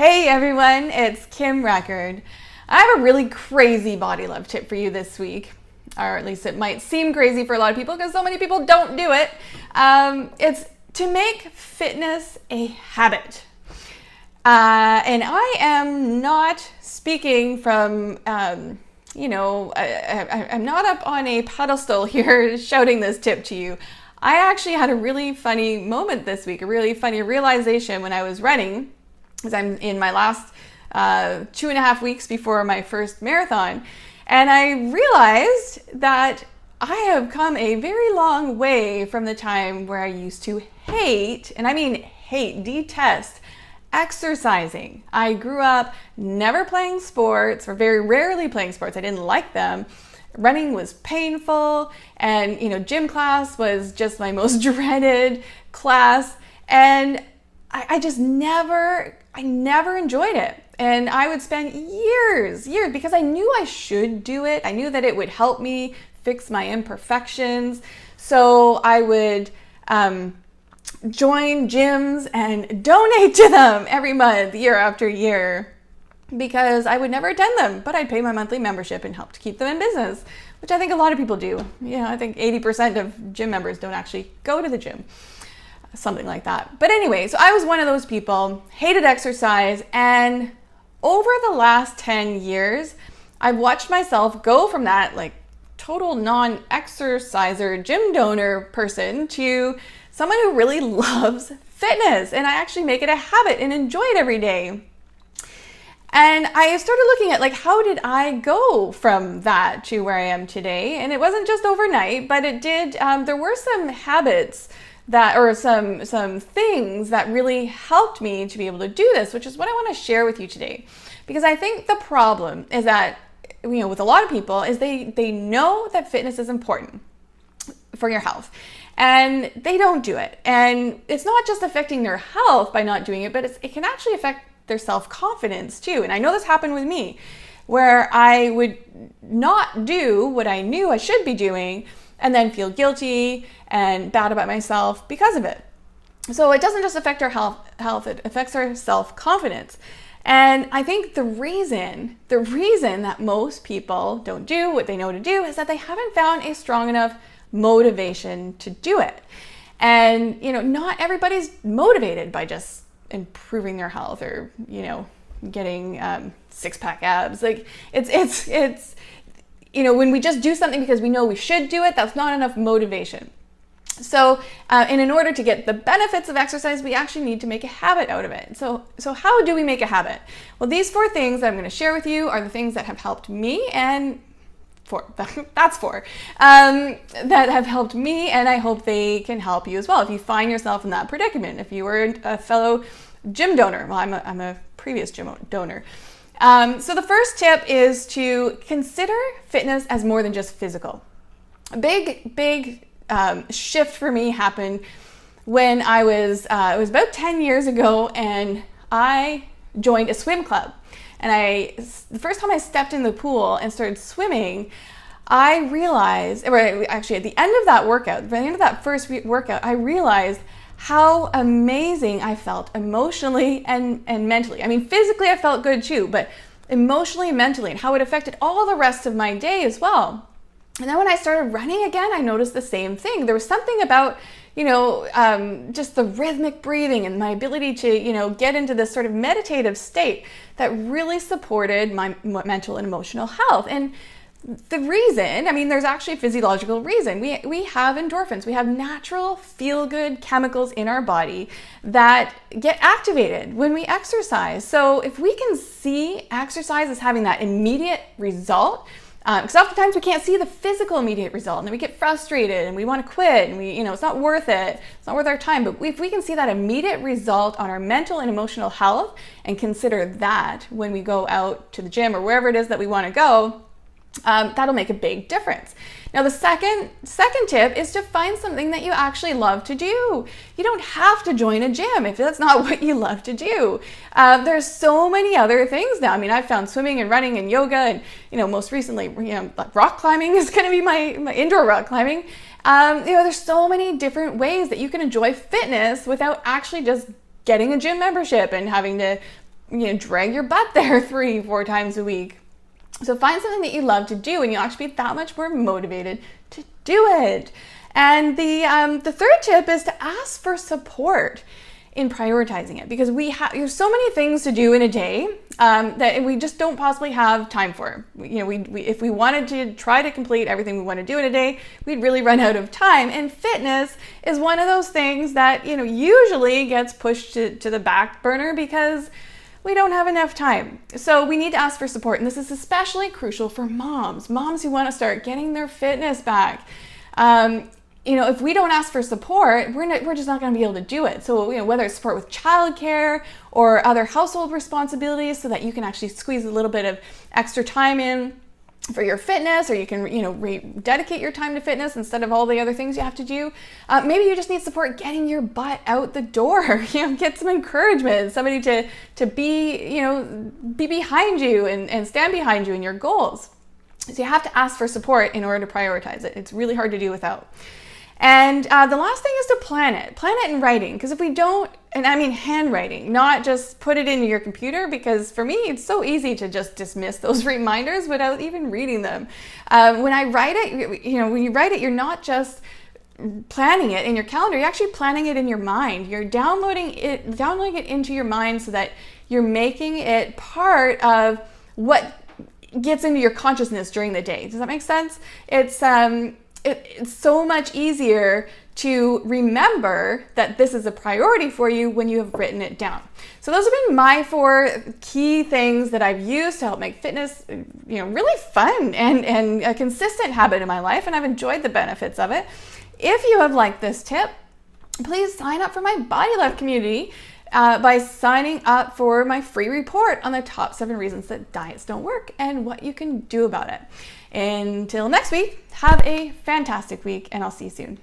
Hey everyone, it's Kim Record. I have a really crazy body love tip for you this week, or at least it might seem crazy for a lot of people because so many people don't do it. It's to make fitness a habit. And I am not speaking from, I'm not up on a pedestal here shouting this tip to you. I actually had a really funny moment this week, a really funny realization when I was running, because I'm in my last 2.5 weeks before my first marathon. And I realized that I have come a very long way from the time where I used to hate, and I mean hate, detest, exercising. I grew up never playing sports, or very rarely playing sports. I didn't like them. Running was painful, and gym class was just my most dreaded class. And I never enjoyed it. And I would spend years, because I knew I should do it. I knew that it would help me fix my imperfections. So I would join gyms and donate to them every month, year after year, because I would never attend them, but I'd pay my monthly membership and help to keep them in business, which I think a lot of people do. I think 80% of gym members don't actually go to the gym. Something like that. But anyway, so I was one of those people, hated exercise, and over the last 10 years, I've watched myself go from that total non-exerciser gym donor person to someone who really loves fitness, and I actually make it a habit and enjoy it every day. And I started looking at how did I go from that to where I am today? And it wasn't just overnight, but it did, there were some habits some things that really helped me to be able to do this, which is what I want to share with you today. Because I think the problem is that, with a lot of people, is they know that fitness is important for your health, and they don't do it. And it's not just affecting their health by not doing it, but it can actually affect their self-confidence too. And I know this happened with me, where I would not do what I knew I should be doing, and then feel guilty and bad about myself because of it. So it doesn't just affect our health, it affects our self-confidence. And I think the reason that most people don't do what they know to do is that they haven't found a strong enough motivation to do it. And, not everybody's motivated by just improving their health or, getting six-pack abs. It's when we just do something because we know we should do it, that's not enough motivation. So, and in order to get the benefits of exercise, we actually need to make a habit out of it. So how do we make a habit? Well, these 4 things that I'm going to share with you are the things that have helped me, and that have helped me, and I hope they can help you as well. If you find yourself in that predicament, if you were a fellow gym donor, well, I'm a previous gym donor. So the first tip is to consider fitness as more than just physical. A big shift for me happened when I was, it was about 10 years ago, and I joined a swim club. And the first time I stepped in the pool and started swimming, I realized, or actually at the end of that workout, at the end of that first workout, I realized how amazing I felt emotionally and mentally. I mean, physically I felt good too, but emotionally and mentally, and how it affected all the rest of my day as well. And then when I started running again, I noticed the same thing. There was something about, just the rhythmic breathing and my ability to, get into this sort of meditative state that really supported my mental and emotional health. And the reason, there's actually a physiological reason. We have endorphins. We have natural feel-good chemicals in our body that get activated when we exercise. So if we can see exercise as having that immediate result, because oftentimes we can't see the physical immediate result, and then we get frustrated and we want to quit, and it's not worth it. It's not worth our time. But if we can see that immediate result on our mental and emotional health and consider that when we go out to the gym or wherever it is that we want to go, that'll make a big difference. Now, the second tip is to find something that you actually love to do. You don't have to join a gym if that's not what you love to do. There's so many other things now. I've found swimming and running and yoga, and most recently, rock climbing is going to be my indoor rock climbing. There's so many different ways that you can enjoy fitness without actually just getting a gym membership and having to drag your butt there 3-4 times a week. So find something that you love to do, and you'll actually be that much more motivated to do it. And the third tip is to ask for support in prioritizing it, because there's so many things to do in a day that we just don't possibly have time for. If we wanted to try to complete everything we want to do in a day, we'd really run out of time. And fitness is one of those things that usually gets pushed to the back burner because we don't have enough time. So we need to ask for support, and this is especially crucial for moms who want to start getting their fitness back. If we don't ask for support, we're just not going to be able to do it. So, whether it's support with childcare or other household responsibilities, so that you can actually squeeze a little bit of extra time in for your fitness, or you can, dedicate your time to fitness instead of all the other things you have to do. Maybe you just need support getting your butt out the door. Get some encouragement, somebody to be behind you and stand behind you in your goals. So you have to ask for support in order to prioritize it. It's really hard to do without. And the last thing is to plan it in writing, because if we don't, and I mean handwriting, not just put it into your computer, because for me, it's so easy to just dismiss those reminders without even reading them. When I write it, when you write it, you're not just planning it in your calendar, you're actually planning it in your mind. You're downloading it into your mind so that you're making it part of what gets into your consciousness during the day. Does that make sense? It's so much easier to remember that this is a priority for you when you have written it down. So those have been my 4 key things that I've used to help make fitness, really fun and a consistent habit in my life, and I've enjoyed the benefits of it. If you have liked this tip, please sign up for my Body Love community by signing up for my free report on the top 7 reasons that diets don't work and what you can do about it. Until next week, have a fantastic week, and I'll see you soon.